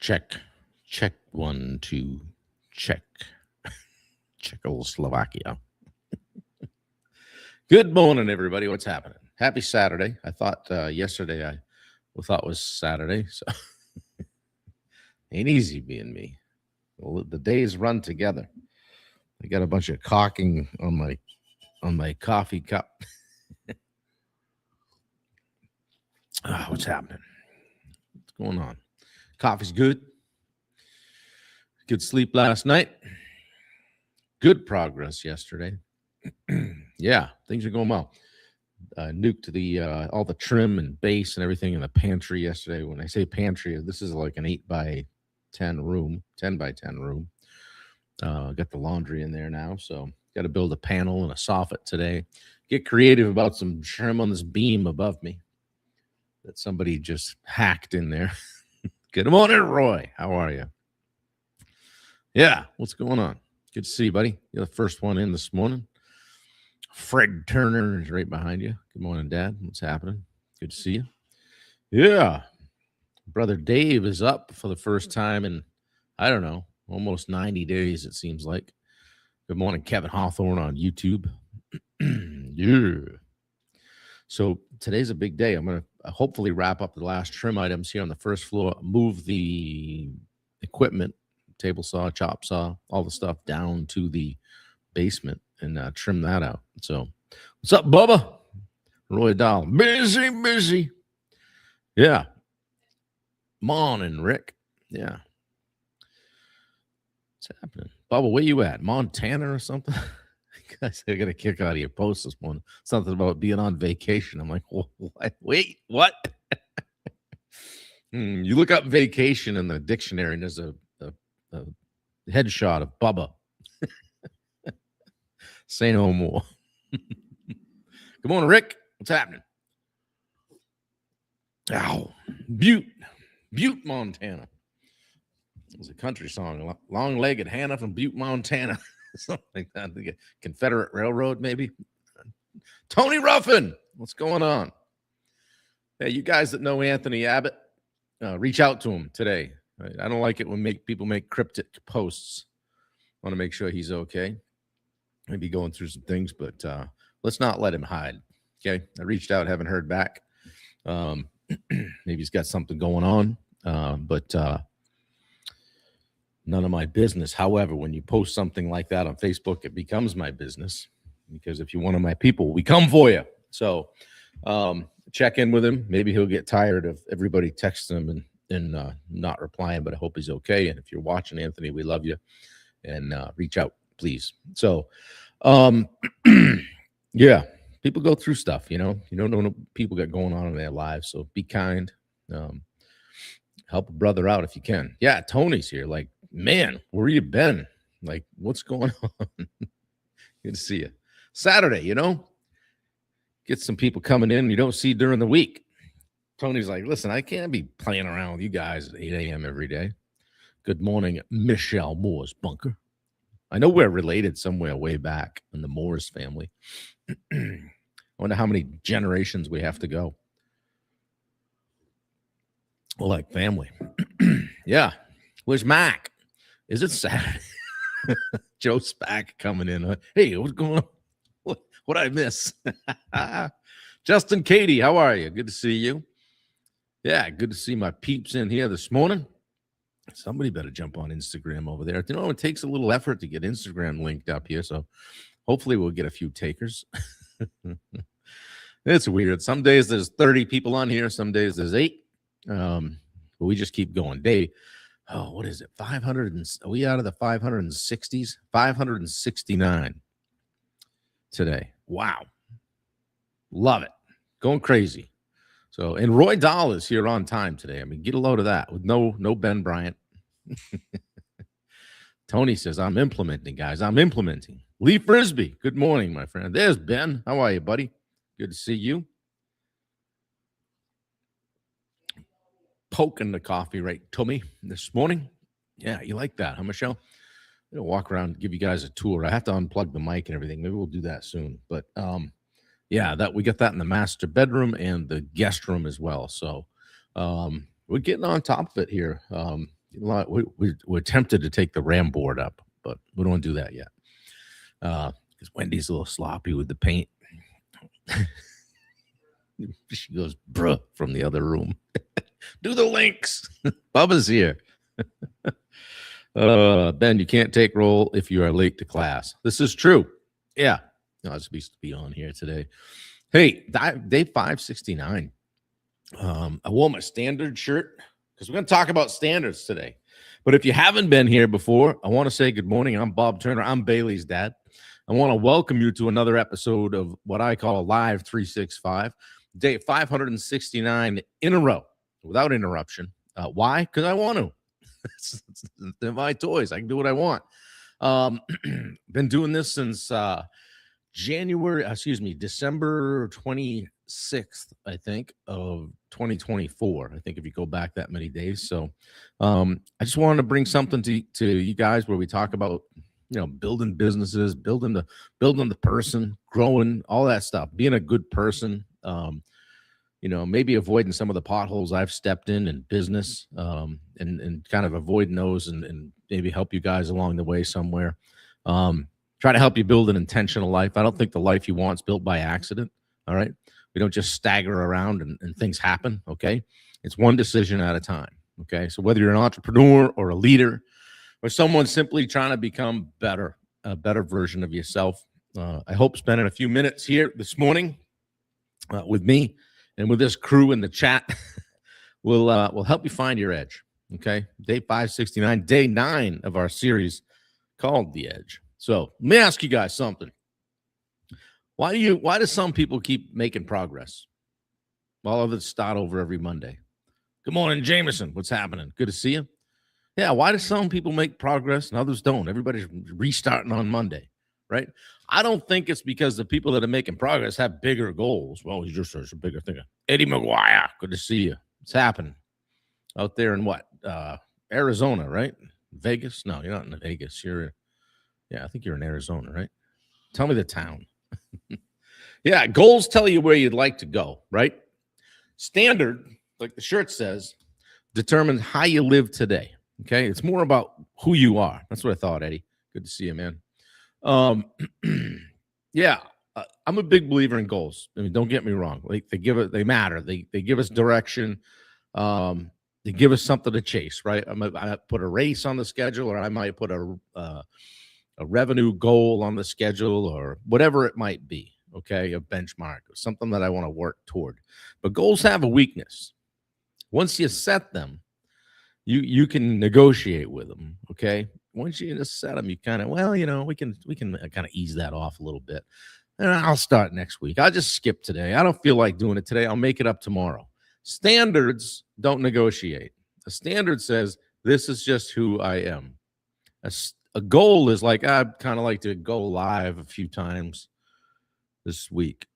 Check. Check 1, 2. Check. Czechoslovakia. Good morning, everybody. What's happening? Happy Saturday. I thought yesterday I thought was Saturday, so ain't easy being me. Well, the days run together. I got a bunch of caulking on my coffee cup. What's happening? What's going on? Coffee's good. Good sleep last night. Good progress yesterday. Yeah, things are going well. Nuked the all the trim and base and everything in the pantry yesterday. When I say pantry, this is like an 8x10 room, 10x10 room. Got the laundry in there now, so got to build a panel and a soffit today. Get creative about some trim on this beam above me that somebody just hacked in there. Good morning, Roy. How are you? Yeah, what's going on? Good to see you, buddy. You're the first one in this morning. Fred Turner is right behind you. Good morning, Dad. What's happening? Good to see you. Yeah. Brother Dave is up for the first time in, I don't know, almost 90 days, it seems like. Good morning, Kevin Hawthorne on YouTube. Yeah. So today's a big day. I'm going to hopefully wrap up the last trim items here on the first floor, move the equipment, table saw, chop saw, all the stuff down to the basement and trim that out. So what's up, Bubba? Roy Dahl. Busy. Yeah. Morning, Rick. Yeah. What's happening? Bubba, where you at? Montana or something? Guys, I got a kick out of your post this morning. Something about being on vacation. I'm like, what? Wait, what? You look up vacation in the dictionary, and there's a headshot of Bubba. Say no more. Good morning, Rick. What's happening? Ow. Butte, Montana. It was a country song. Long-legged Hannah from Butte, Montana. Something like that. The Confederate Railroad, maybe. Tony Ruffin. What's going on? Hey, you guys that know Anthony Abbott, reach out to him today. I don't like it when people make cryptic posts. I want to make sure he's okay. Maybe going through some things, but let's not let him hide. Okay. I reached out, haven't heard back. Maybe he's got something going on, but none of my business. However, when you post something like that on Facebook, it becomes my business, because if you're one of my people, we come for you. So check in with him. Maybe he'll get tired of everybody texting him and not replying, but I hope he's okay. And if you're watching, Anthony, we love you, and reach out, please. So, yeah, people go through stuff, you don't know what people got going on in their lives. So be kind, help a brother out if you can. Yeah. Tony's here. Like, man, where you been? Like, what's going on? Good to see you. Saturday, get some people coming in you don't see during the week. Tony's like, listen, I can't be playing around with you guys at 8 a.m. every day. Good morning, Michelle Moore's bunker. I know we're related somewhere way back in the Moores family. I wonder how many generations we have to go. Well, like family. Yeah. Where's Mac? Is it Saturday? Joe Spack coming in. Hey, what's going on? What I miss? Justin Katie, how are you? Good to see you. Yeah, good to see my peeps in here this morning. Somebody better jump on Instagram over there. It takes a little effort to get Instagram linked up here, so hopefully we'll get a few takers. It's weird. Some days there's 30 people on here. Some days there's 8. But we just keep going. Day, what is it? 500? Are we out of the 560s? 569 today. Wow. Love it. Going crazy. So, and Roy Dahl is here on time today. I mean, get a load of that with no Ben Bryant. Tony says, I'm implementing, guys. I'm implementing. Lee Frisbee, good morning, my friend. There's Ben. How are you, buddy? Good to see you. Poking the coffee right to me this morning. Yeah, you like that, huh, Michelle? I'm going to walk around and give you guys a tour. I have to unplug the mic and everything. Maybe we'll do that soon. But, yeah, that we got that in the master bedroom and the guest room as well. So we're getting on top of it here. We're tempted to take the Ram board up, but we don't do that yet. Because Wendy's a little sloppy with the paint. She goes, bruh, from the other room. Do the links. Bubba's here. Ben, you can't take roll if you are late to class. This is true. Yeah. No, I was supposed to be on here today. Hey, day 569. I wore my standard shirt because we're going to talk about standards today. But if you haven't been here before, I want to say good morning. I'm Bob Turner. I'm Bailey's dad. I want to welcome you to another episode of what I call a live 365, day 569 in a row without interruption. Why? Because I want to. They're my toys. I can do what I want. Been doing this since December 26th, I think, of 2024. I think if you go back that many days. So I just wanted to bring something to you guys where we talk about, building businesses, building the person, growing, all that stuff, being a good person, maybe avoiding some of the potholes I've stepped in business, and kind of avoiding those and maybe help you guys along the way somewhere. Try to help you build an intentional life. I don't think the life you want is built by accident. All right. We don't just stagger around and things happen. Okay. It's one decision at a time. Okay. So whether you're an entrepreneur or a leader or someone simply trying to become a better version of yourself, I hope spending a few minutes here this morning with me and with this crew in the chat will help you find your edge. Okay. Day 569, day 9 of our series called The Edge. So let me ask you guys something. Why do some people keep making progress while others start over every Monday? Good morning, Jameson. What's happening? Good to see you. Yeah, why do some people make progress and others don't? Everybody's restarting on Monday, right? I don't think it's because the people that are making progress have bigger goals. Well, he's just such a bigger thing. Eddie McGuire, good to see you. What's happening out there in what? Arizona, right? Vegas? No, you're not in Vegas. I think you're in Arizona, right? Tell me the town. Yeah, goals tell you where you'd like to go, right? Standard, like the shirt says, determines how you live today. Okay, it's more about who you are. That's what I thought, Eddie. Good to see you, man. Yeah, I'm a big believer in goals. I mean, don't get me wrong. Like they matter. They give us direction. They give us something to chase, right? I might put a race on the schedule, or I might put a revenue goal on the schedule, or whatever it might be. Okay, a benchmark, something that I want to work toward. But goals have a weakness. Once you set them, you can negotiate with them. Okay, once you just set them, you kind of we can kind of ease that off a little bit. And I'll start next week. I'll just skip today. I don't feel like doing it today. I'll make it up tomorrow. Standards don't negotiate. A standard says this is just who I am. A goal is like, I'd kind of like to go live a few times this week.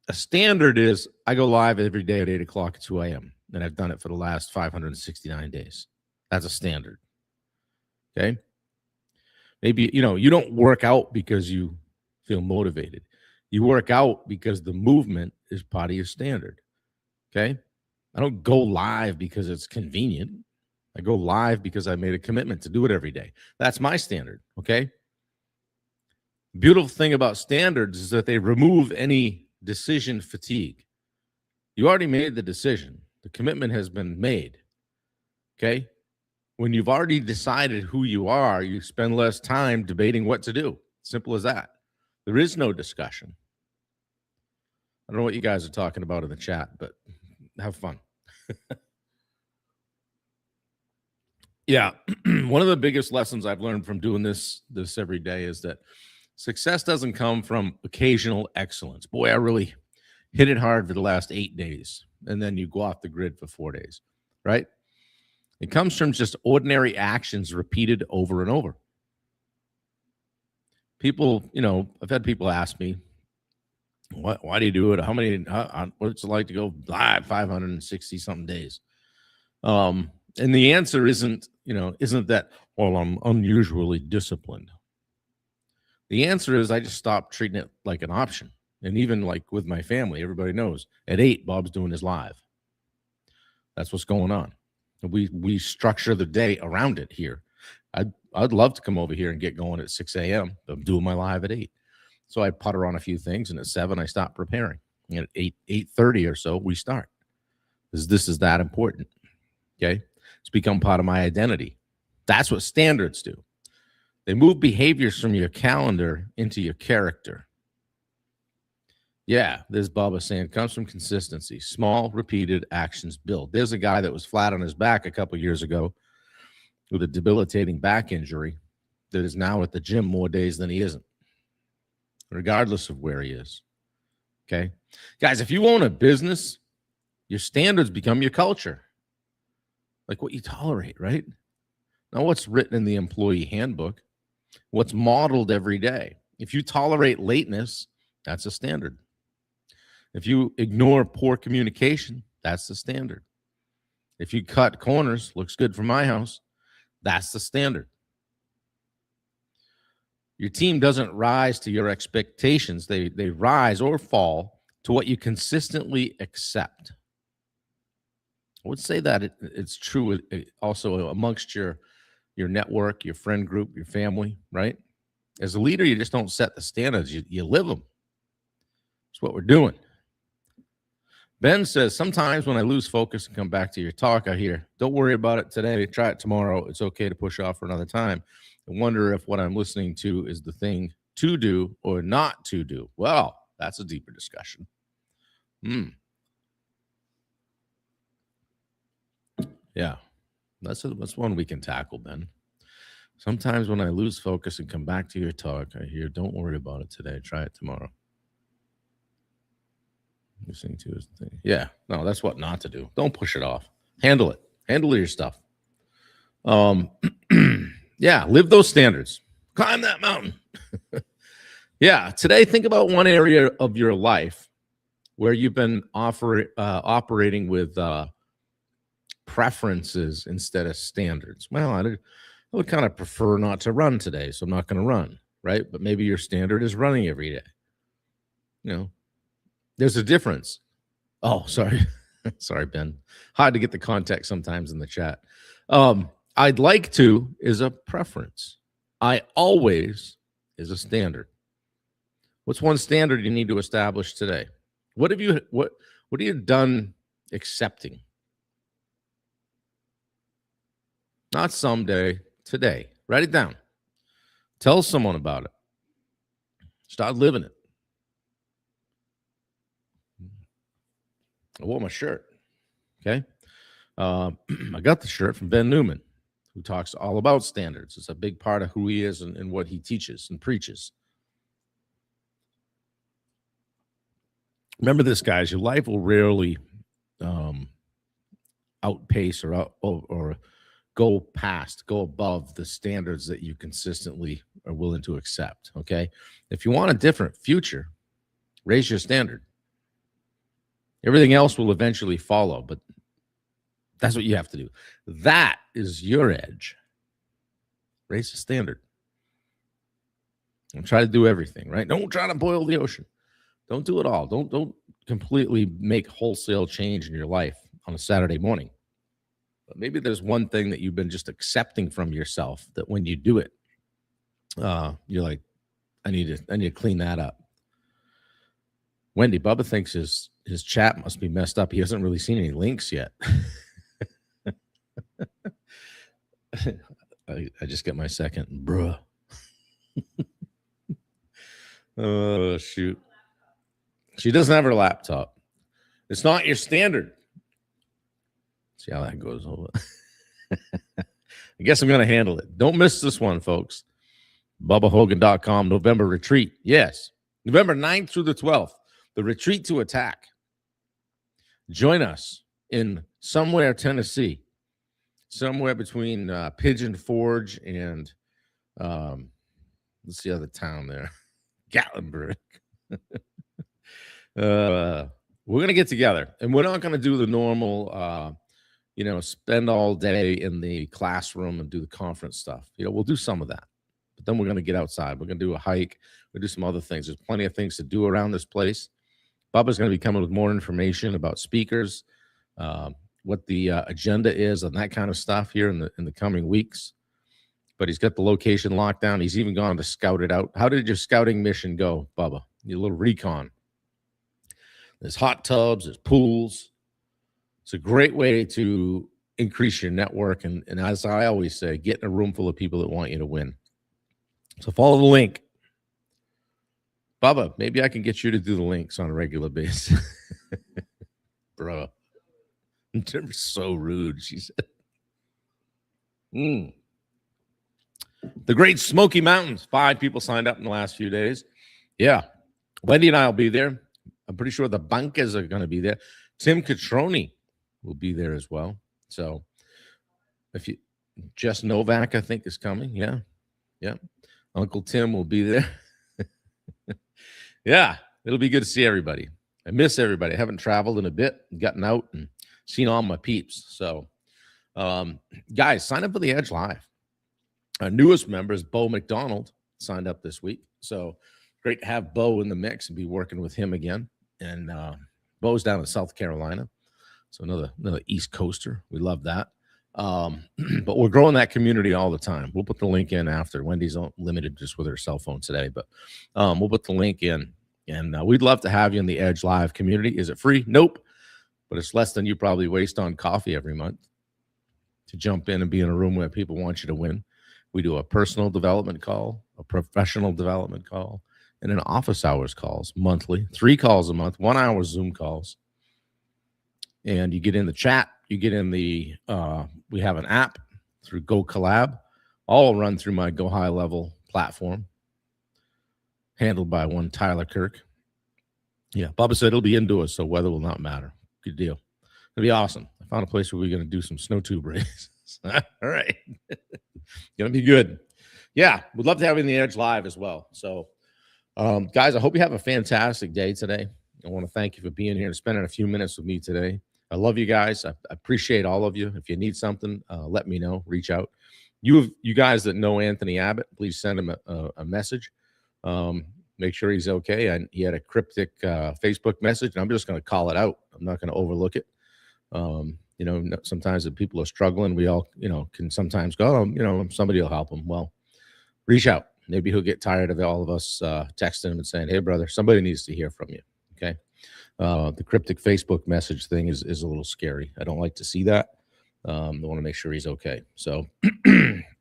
A standard is I go live every day at 8 o'clock. It's who I am. And I've done it for the last 569 days. That's a standard. Okay. Maybe, you don't work out because you feel motivated. You work out because the movement is part of your standard. Okay. I don't go live because it's convenient. I go live because I made a commitment to do it every day. That's my standard. Okay. Beautiful thing about standards is that they remove any decision fatigue. You already made the decision. The commitment has been made. Okay. When you've already decided who you are, you spend less time debating what to do. Simple as that. There is no discussion. I don't know what you guys are talking about in the chat, but have fun. Yeah. One of the biggest lessons I've learned from doing this every day is that success doesn't come from occasional excellence. Boy, I really hit it hard for the last 8 days. And then you go off the grid for 4 days, right? It comes from just ordinary actions repeated over and over. People, I've had people ask me, why do you do it? What's it like to go live 560 something days? And the answer isn't that, well, I'm unusually disciplined. The answer is I just stopped treating it like an option. And even like with my family, everybody knows at 8, Bob's doing his live. That's what's going on. We structure the day around it here. I'd love to come over here and get going at 6 a.m. I'm doing my live at 8. So I putter on a few things, and at 7 I stop preparing. And at 8:30 or so we start. This is that important. Okay? It's become part of my identity. That's what standards do. They move behaviors from your calendar into your character. Yeah, there's Bubba saying it comes from consistency. Small, repeated actions build. There's a guy that was flat on his back a couple years ago with a debilitating back injury that is now at the gym more days than he isn't, regardless of where he is. Okay? Guys, if you own a business, your standards become your culture. Like what you tolerate, right? Now, what's written in the employee handbook, what's modeled every day. If you tolerate lateness, that's a standard. If you ignore poor communication, that's the standard. If you cut corners, looks good for my house, that's the standard. Your team doesn't rise to your expectations. They rise or fall to what you consistently accept. I would say that it's true also amongst your network, your friend group, your family, right? As a leader, you just don't set the standards. You live them. That's what we're doing. Ben says, sometimes when I lose focus and come back to your talk, I hear, don't worry about it today. Try it tomorrow. It's okay to push off for another time. I wonder if what I'm listening to is the thing to do or not to do. Well, that's a deeper discussion. Yeah, that's one we can tackle, Ben. Sometimes when I lose focus and come back to your talk, I hear, don't worry about it today. Try it tomorrow. Listening to is the thing. Yeah, no, that's what not to do. Don't push it off. Handle it. Handle your stuff. Yeah, live those standards. Climb that mountain. Yeah, today think about one area of your life where you've been operating with preferences instead of standards. Well, I would kind of prefer not to run today, so I'm not going to run, right? But maybe your standard is running every day. You know, there's a difference. Oh, sorry. Sorry, Ben. Hard to get the context sometimes in the chat. I'd like to is a preference. I always is a standard. What's one standard you need to establish today? What have you done accepting? Not someday, today. Write it down. Tell someone about it. Start living it. I wore my shirt. Okay. I got the shirt from Ben Newman, who talks all about standards. It's a big part of who he is and what he teaches and preaches. Remember this, guys. Your life will rarely outpace or go above the standards that you consistently are willing to accept. Okay. If you want a different future, raise your standard. Everything else will eventually follow, but that's what you have to do. That is your edge. Raise the standard. And try to do everything, right? Don't try to boil the ocean. Don't do it all. Don't completely make wholesale change in your life on a Saturday morning. But maybe there's one thing that you've been just accepting from yourself that when you do it, you're like, I need to clean that up. Wendy, Bubba thinks his chat must be messed up. He hasn't really seen any links yet. I just get my second, bruh. Oh, shoot. She doesn't have her laptop. It's not your standard. See how that goes over. I guess I'm going to handle it. Don't miss this one, folks. BubbaHogan.com, November retreat. Yes. November 9th through the 12th. The retreat to attack. Join us in somewhere, Tennessee. Somewhere between Pigeon Forge and what's the other town there? Gatlinburg. We're going to get together. And we're not going to do the normal, spend all day in the classroom and do the conference stuff. We'll do some of that. But then we're going to get outside. We're going to do a hike. We'll do some other things. There's plenty of things to do around this place. Bubba's going to be coming with more information about speakers. what the agenda is and that kind of stuff here in the coming weeks. But he's got the location locked down. He's even gone to scout it out. How did your scouting mission go, Bubba? Your little recon. There's hot tubs, there's pools. It's a great way to increase your network. And as I always say, get in a room full of people that want you to win. So follow the link. Bubba, maybe I can get you to do the links on a regular basis. Bro, you're so rude, she said. The Great Smoky Mountains. 5 people signed up in the last few days. Yeah. Wendy and I will be there. I'm pretty sure the Bunkers are going to be there. Tim Catroni will be there as well. So if you, Jess Novak, I think, is coming. Yeah. Yeah. Uncle Tim will be there. Yeah. It'll be good to see everybody. I miss everybody. I haven't traveled in a bit, gotten out and seen all my peeps. So, guys, sign up for the Edge Live. Our newest member is Bo McDonald, signed up this week. So great to have Bo in the mix and be working with him again. And Bo's down in South Carolina. So another East Coaster. We love that. But we're growing that community all the time. We'll put the link in after. Wendy's limited just with her cell phone today. But we'll put the link in. And we'd love to have you in the Edge Live community. Is it free? Nope. But it's less than you probably waste on coffee every month to jump in and be in a room where people want you to win. We do a personal development call, a professional development call, and an office hours calls monthly. 3 calls a month, 1 hour Zoom calls. And you get in the chat. You get in the, we have an app through Go Collab, all run through my Go High Level platform, handled by one Tyler Kirk. Yeah, Bubba said it'll be indoors, so weather will not matter. Good deal. It'll be awesome. I found a place where we're going to do some snow tube races. All right. Going to be good. Yeah, we'd love to have you in the Edge Live as well. So, guys, I hope you have a fantastic day today. I want to thank you for being here and spending a few minutes with me today. I love you guys. I appreciate all of you. If you need something, let me know. Reach out. You guys that know Anthony Abbott, please send him a message. Make sure he's okay. And he had a cryptic Facebook message, and I'm just going to call it out. I'm not going to overlook it. You know, sometimes if people are struggling, we all, can sometimes go, somebody will help them. Well, reach out. Maybe he'll get tired of all of us texting him and saying, hey, brother, somebody needs to hear from you. Okay. The cryptic Facebook message thing is a little scary. I don't like to see that. I want to make sure he's okay. So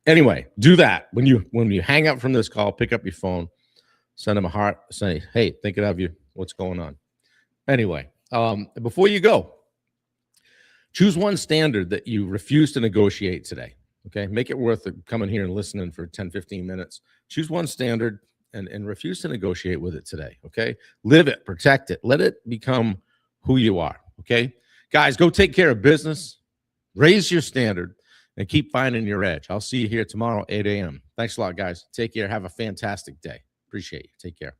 anyway, do that. When you hang up from this call, pick up your phone, send him a heart, say, hey, thinking of you. What's going on? Anyway, before you go, choose one standard that you refuse to negotiate today. Okay. Make it worth it coming here and listening for 10, 15 minutes. Choose one standard and refuse to negotiate with it today. Okay. Live it, protect it. Let it become who you are. Okay. Guys, go take care of business, raise your standard, and keep finding your edge. I'll see you here tomorrow, 8 a.m. Thanks a lot, guys. Take care. Have a fantastic day. Appreciate you. Take care.